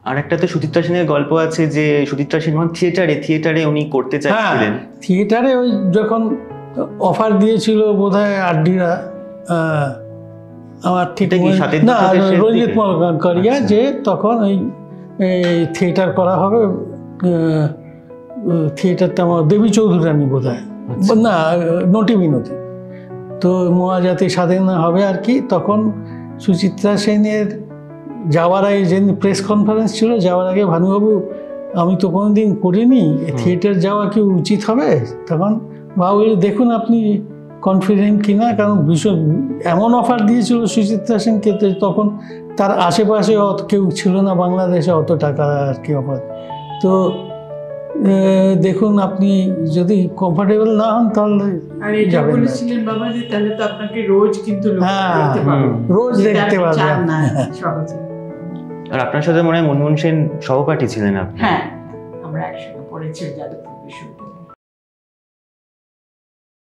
আর একটা তো সুচিত্রা সেনের গল্প আছে যে সুচিত্রা সেন থিয়েটারে উনি করতে চাইছিলেন। থিয়েটারে ওই যখন অফার দিয়েছিল বোধহয় আরডিরা, আমার ঠিক না, রঞ্জিত মলকারিয়া, যে তখন ওই থিয়েটার করা হবে, থিয়েটারটা আমার দেবী চৌধুরানী বোধহয়, না নটি বিনতি, তো মহাজাতি স্বাধীন হবে আর কি। তখন সুচিত্রা সেনের যাওয়ার আগে যেদিন প্রেস কনফারেন্স ছিল, যাওয়ার আগে ভানুবাবু আমি তো কোনোদিন করিনি, থিয়েটার যাওয়া কি উচিত হবে? তখন বাবু দেখুন আপনি কনফিডেন্ট কিনা, কারণ ভীষণ এমন অফার দিয়েছিল সুচিত্রা সেনকে, তখন তার আশেপাশে কেউ ছিল না বাংলাদেশে অত টাকা আর কি অফার। তো দেখুন আপনি যদি কমফোর্টেবল না হন তাহলে যাবেন না। তাহলে তো আপনাকে রোজ কিন্তু রোজ দেখতে পারবেন। আর আপনার সাথে মনে হয় মনমোহন সেন সহপাঠী ছিলেন আপনি? হ্যাঁ, আমরা একসঙ্গে পড়েছি যাদবপুর বিশ্ববিদ্যালয়ে।